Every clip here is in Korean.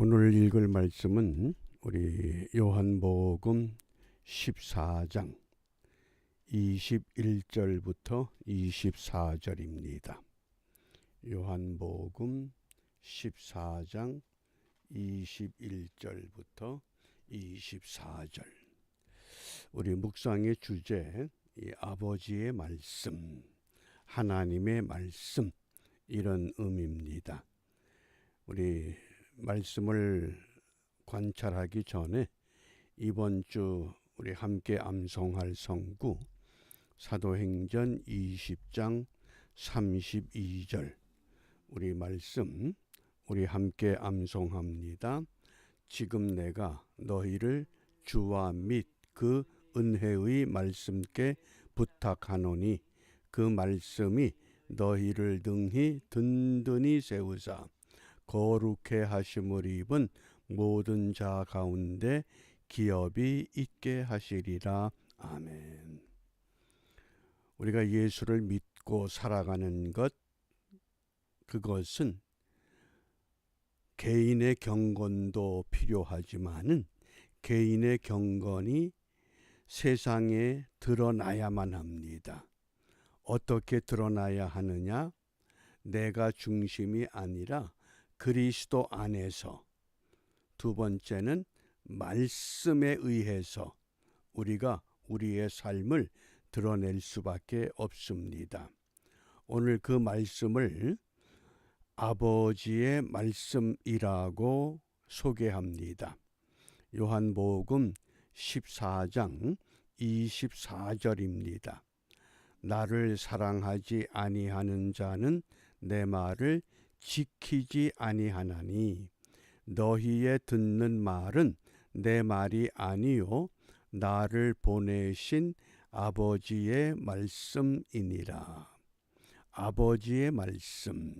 오늘 읽을 말씀은 우리 요한복음 14장 21절부터 24절입니다. 요한복음 14장 21절부터 24절. 우리 묵상의 주제, 이 아버지의 말씀, 하나님의 말씀, 이런 의미입니다. 우리 말씀을 관찰하기 전에 이번 주 우리 함께 암송할 성구 사도행전 20장 32절 우리 말씀 우리 함께 암송합니다. 지금 내가 너희를 주와 및 그 은혜의 말씀께 부탁하노니 그 말씀이 너희를 능히 든든히 세우사 거룩해 하심을 입은 모든 자 가운데 기업이 있게 하시리라. 아멘. 우리가 예수를 믿고 살아가는 것, 그것은 개인의 경건도 필요하지만은 개인의 경건이 세상에 드러나야만 합니다. 어떻게 드러나야 하느냐? 내가 중심이 아니라 그리스도 안에서, 두 번째는 말씀에 의해서 우리가 우리의 삶을 드러낼 수밖에 없습니다. 오늘 그 말씀을 아버지의 말씀이라고 소개합니다. 요한복음 14장 24절입니다. 나를 사랑하지 아니하는 자는 내 말을 지키지 아니하나니 너희의 듣는 말은 내 말이 아니요 나를 보내신 아버지의 말씀이니라. 아버지의 말씀.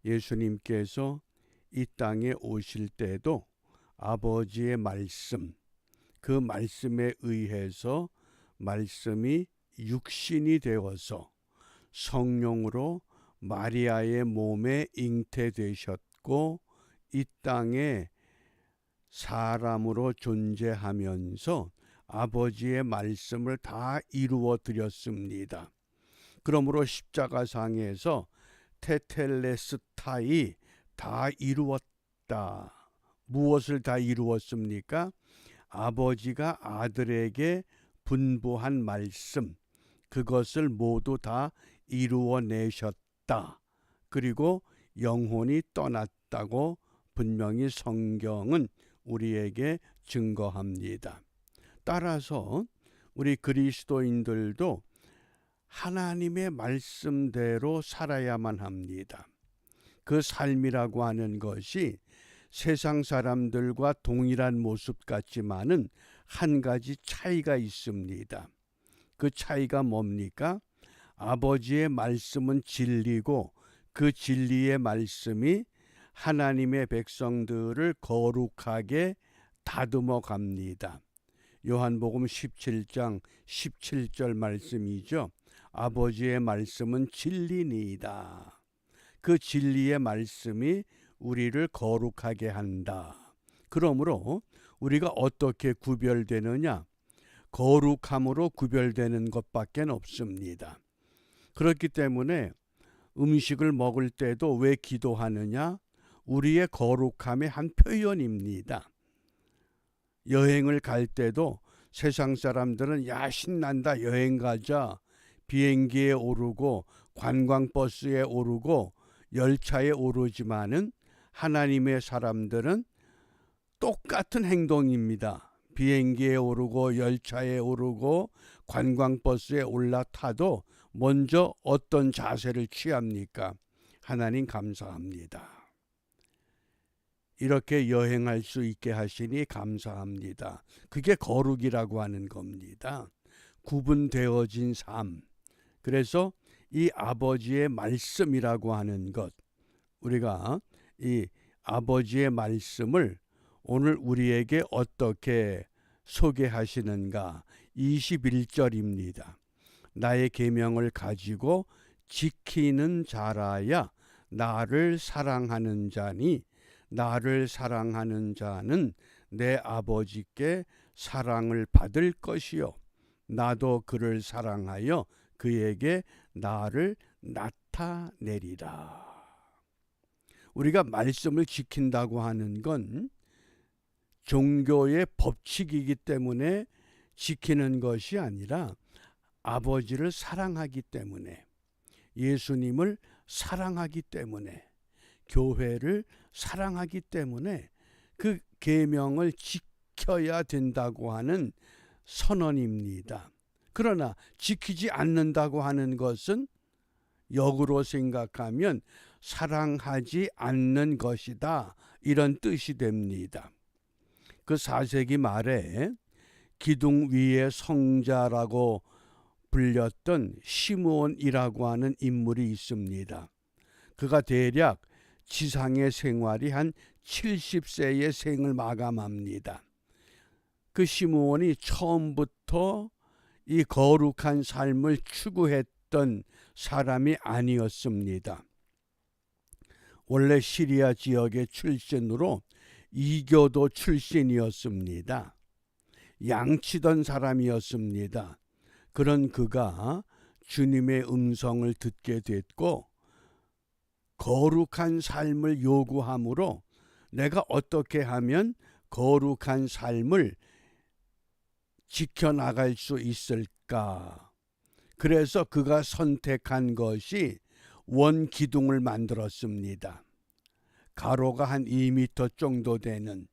예수님께서 이 땅에 오실 때도 아버지의 말씀, 그 말씀에 의해서 말씀이 육신이 되어서 성령으로 마리아의 몸에 잉태되셨고 이 땅에 사람으로 존재하면서 아버지의 말씀을 다 이루어 드렸습니다. 그러므로 십자가상에서 테텔레스타이 다 이루었다. 무엇을 다 이루었습니까? 아버지가 아들에게 분부한 말씀, 그것을 모두 다 이루어내셨다. 그리고 영혼이 떠났다고 분명히 성경은 우리에게 증거합니다. 따라서 우리 그리스도인들도 하나님의 말씀대로 살아야만 합니다. 그 삶이라고 하는 것이 세상 사람들과 동일한 모습 같지만은 한 가지 차이가 있습니다. 그 차이가 뭡니까? 아버지의 말씀은 진리고 그 진리의 말씀이 하나님의 백성들을 거룩하게 다듬어 갑니다. 요한복음 17장 17절 말씀이죠. 아버지의 말씀은 진리니이다. 그 진리의 말씀이 우리를 거룩하게 한다. 그러므로 우리가 어떻게 구별되느냐? 거룩함으로 구별되는 것밖에 없습니다. 그렇기 때문에 음식을 먹을 때도 왜 기도하느냐? 우리의 거룩함의 한 표현입니다. 여행을 갈 때도 세상 사람들은 야 신난다 여행 가자 비행기에 오르고 관광버스에 오르고 열차에 오르지만은 하나님의 사람들은 똑같은 행동입니다. 비행기에 오르고 열차에 오르고 관광버스에 올라타도 먼저 어떤 자세를 취합니까? 하나님 감사합니다. 이렇게 여행할 수 있게 하시니 감사합니다. 그게 거룩이라고 하는 겁니다. 구분되어진 삶. 그래서 이 아버지의 말씀이라고 하는 것, 우리가 이 아버지의 말씀을 오늘 우리에게 어떻게 소개하시는가? 21절입니다. 나의 계명을 가지고 지키는 자라야 나를 사랑하는 자니 나를 사랑하는 자는 내 아버지께 사랑을 받을 것이요 나도 그를 사랑하여 그에게 나를 나타내리라. 우리가 말씀을 지킨다고 하는 건 종교의 법칙이기 때문에 지키는 것이 아니라 아버지를 사랑하기 때문에, 예수님을 사랑하기 때문에, 교회를 사랑하기 때문에 그 계명을 지켜야 된다고 하는 선언입니다. 그러나 지키지 않는다고 하는 것은 역으로 생각하면 사랑하지 않는 것이다, 이런 뜻이 됩니다. 그 4세기 말에 기둥 위의 성자라고 불렸던 시므온이라고 하는 인물이 있습니다. 그가 대략 지상의 생활이 한 70세의 생을 마감합니다. 그 시므온이 처음부터 이 거룩한 삶을 추구했던 사람이 아니었습니다. 원래 시리아 지역의 출신으로 이교도 출신이었습니다. 양치던 사람이었습니다. 그런 그가 주님의 음성을 듣게 됐고 거룩한 삶을 요구하므로 내가 어떻게 하면 거룩한 삶을 지켜나갈 수 있을까? 그래서 그가 선택한 것이 원기둥을 만들었습니다. 가로가 한 2m 정도 되는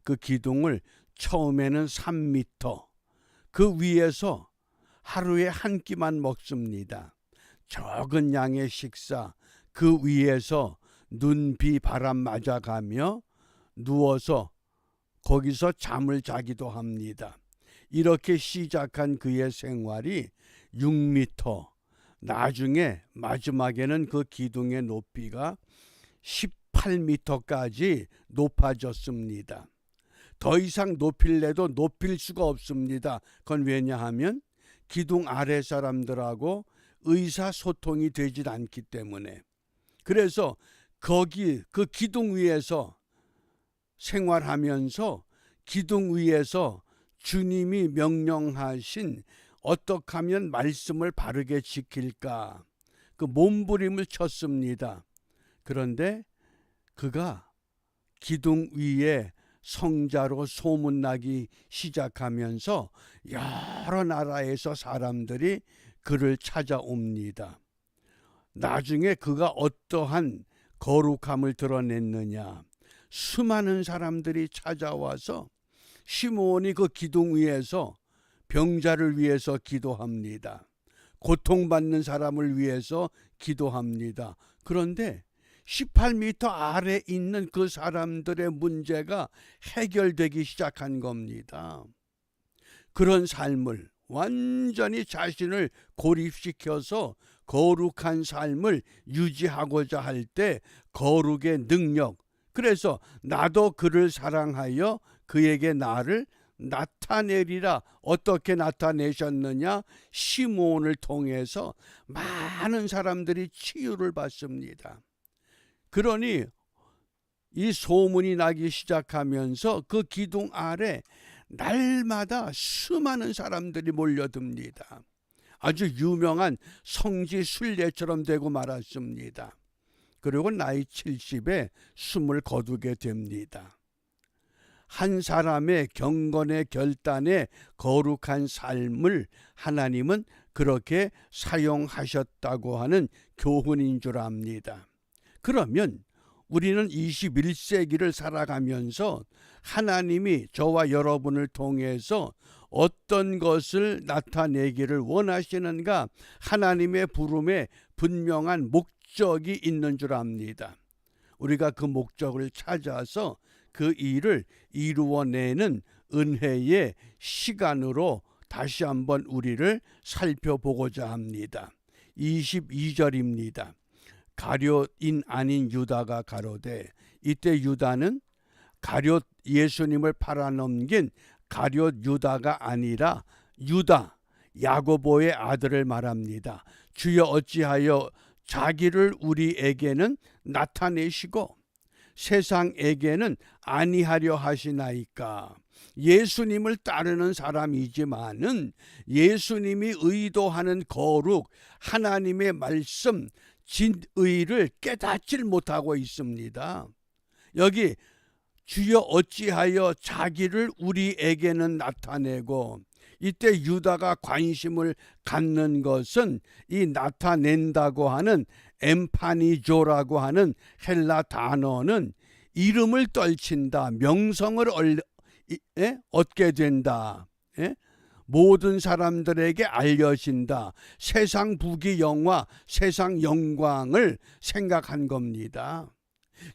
그 기둥을 처음에는 3m, 그 위에서 하루에 한 끼만 먹습니다. 적은 양의 식사, 그 위에서 눈, 비, 바람 맞아가며 누워서 거기서 잠을 자기도 합니다. 이렇게 시작한 그의 생활이 6m, 나중에 마지막에는 그 기둥의 높이가 18m까지 높아졌습니다. 더 이상 높일래도 높일 수가 없습니다. 그건 왜냐하면 기둥 아래 사람들하고 의사소통이 되질 않기 때문에. 그래서 거기 그 기둥 위에서 생활하면서 기둥 위에서 주님이 명령하신 어떻게 하면 말씀을 바르게 지킬까, 그 몸부림을 쳤습니다. 그런데 그가 기둥 위에 성자로 소문나기 시작하면서 여러 나라에서 사람들이 그를 찾아옵니다. 나중에 그가 어떠한 거룩함을 드러냈느냐, 수많은 사람들이 찾아와서 시므온이 그 기둥 위에서 병자를 위해서 기도합니다. 고통받는 사람을 위해서 기도합니다. 그런데 18m 아래 있는 그 사람들의 문제가 해결되기 시작한 겁니다. 그런 삶을 완전히 자신을 고립시켜서 거룩한 삶을 유지하고자 할 때 거룩의 능력, 그래서 나도 그를 사랑하여 그에게 나를 나타내리라. 어떻게 나타내셨느냐? 시므온을 통해서 많은 사람들이 치유를 받습니다. 그러니 이 소문이 나기 시작하면서 그 기둥 아래 날마다 수많은 사람들이 몰려듭니다. 아주 유명한 성지 순례처럼 되고 말았습니다. 그리고 나이 70에 숨을 거두게 됩니다. 한 사람의 경건의 결단에 거룩한 삶을 하나님은 그렇게 사용하셨다고 하는 교훈인 줄 압니다. 그러면 우리는 21세기를 살아가면서 하나님이 저와 여러분을 통해서 어떤 것을 나타내기를 원하시는가, 하나님의 부름에 분명한 목적이 있는 줄 압니다. 우리가 그 목적을 찾아서 그 일을 이루어내는 은혜의 시간으로 다시 한번 우리를 살펴보고자 합니다. 22절입니다. 가룟인 아닌 유다가 가로되, 이때 유다는 가룟 예수님을 팔아넘긴 가룟 유다가 아니라 유다 야고보의 아들을 말합니다. 주여 어찌하여 자기를 우리에게는 나타내시고 세상에게는 아니하려 하시나이까. 예수님을 따르는 사람이지만은 예수님이 의도하는 거룩, 하나님의 말씀, 진의를 깨닫질 못하고 있습니다. 여기 주여 어찌하여 자기를 우리에게는 나타내고, 이때 유다가 관심을 갖는 것은 이 나타낸다고 하는 엠파니조라고 하는 헬라 단어는 이름을 떨친다, 명성을 얻게 된다, 모든 사람들에게 알려진다, 세상 부귀영화, 세상 영광을 생각한 겁니다.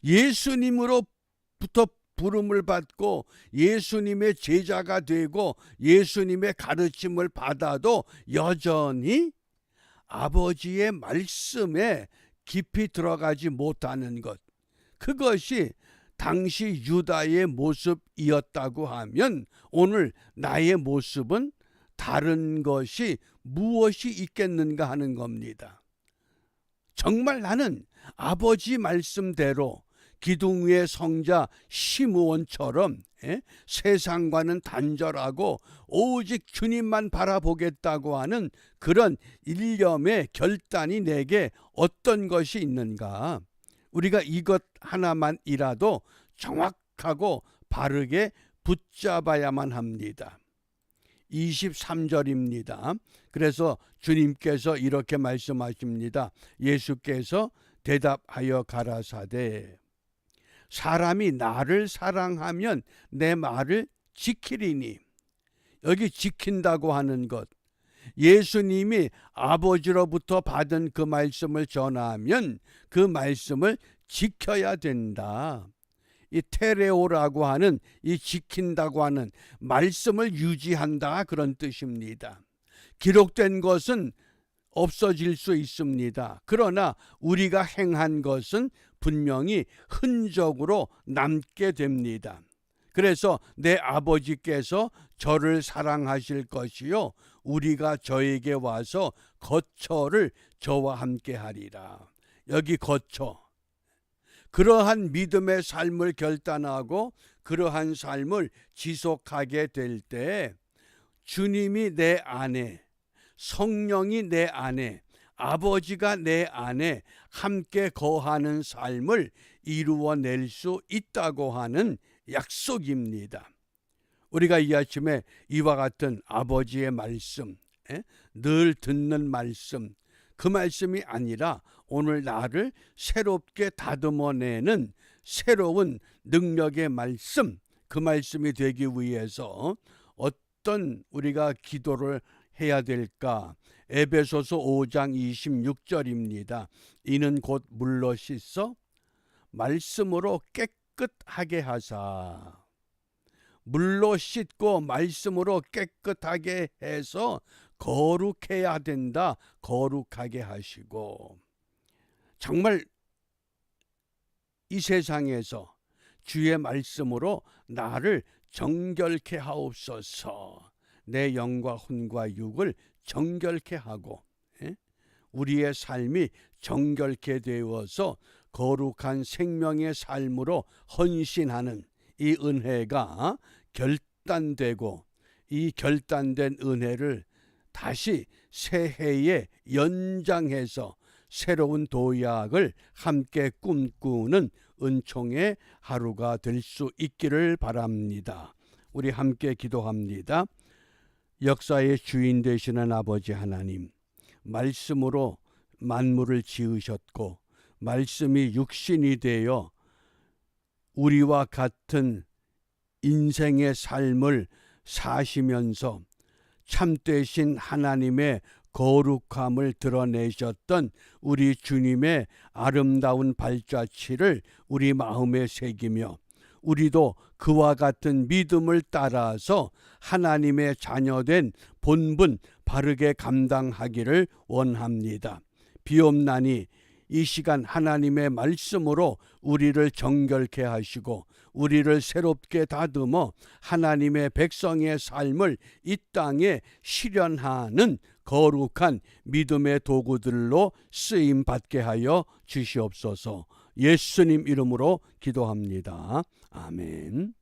예수님으로부터 부름을 받고 예수님의 제자가 되고 예수님의 가르침을 받아도 여전히 아버지의 말씀에 깊이 들어가지 못하는 것, 그것이 당시 유다의 모습이었다고 하면 오늘 나의 모습은 다른 것이 무엇이 있겠는가 하는 겁니다. 정말 나는 아버지 말씀대로 기둥 위의 성자 시므온처럼 세상과는 단절하고 오직 주님만 바라보겠다고 하는 그런 일념의 결단이 내게 어떤 것이 있는가? 우리가 이것 하나만이라도 정확하고 바르게 붙잡아야만 합니다. 23절입니다. 그래서 주님께서 이렇게 말씀하십니다. 예수께서 대답하여 가라사대 사람이 나를 사랑하면 내 말을 지키리니. 여기 지킨다고 하는 것, 예수님이 아버지로부터 받은 그 말씀을 전하면 그 말씀을 지켜야 된다. 이 테레오라고 하는 이 지킨다고 하는 말씀을 유지한다, 그런 뜻입니다. 기록된 것은 없어질 수 있습니다. 그러나 우리가 행한 것은 분명히 흔적으로 남게 됩니다. 그래서 내 아버지께서 저를 사랑하실 것이요 우리가 저에게 와서 거처를 저와 함께 하리라. 여기 거처, 그러한 믿음의 삶을 결단하고 그러한 삶을 지속하게 될 때 주님이 내 안에, 성령이 내 안에, 아버지가 내 안에 함께 거하는 삶을 이루어낼 수 있다고 하는 약속입니다. 우리가 이 아침에 이와 같은 아버지의 말씀, 늘 듣는 말씀, 그 말씀이 아니라 오늘 나를 새롭게 다듬어내는 새로운 능력의 말씀, 그 말씀이 되기 위해서 어떤 우리가 기도를 해야 될까? 에베소서 5장 26절입니다. 이는 곧 물로 씻어 말씀으로 깨끗하게 하사. 물로 씻고 말씀으로 깨끗하게 해서 거룩해야 된다. 거룩하게 하시고. 정말 이 세상에서 주의 말씀으로 나를 정결케 하옵소서. 내 영과 혼과 육을 정결케 하고 우리의 삶이 정결케 되어서 거룩한 생명의 삶으로 헌신하는 이 은혜가 결단되고, 이 결단된 은혜를 다시 새해에 연장해서 새로운 도약을 함께 꿈꾸는 은총의 하루가 될 수 있기를 바랍니다. 우리 함께 기도합니다. 역사의 주인 되시는 아버지 하나님, 말씀으로 만물을 지으셨고 말씀이 육신이 되어 우리와 같은 인생의 삶을 사시면서 참되신 하나님의 거룩함을 드러내셨던 우리 주님의 아름다운 발자취를 우리 마음에 새기며 우리도 그와 같은 믿음을 따라서 하나님의 자녀된 본분 바르게 감당하기를 원합니다. 비옵나니 이 시간 하나님의 말씀으로 우리를 정결케 하시고 우리를 새롭게 다듬어 하나님의 백성의 삶을 이 땅에 실현하는 거룩한 믿음의 도구들로 쓰임 받게 하여 주시옵소서. 예수님 이름으로 기도합니다. 아멘.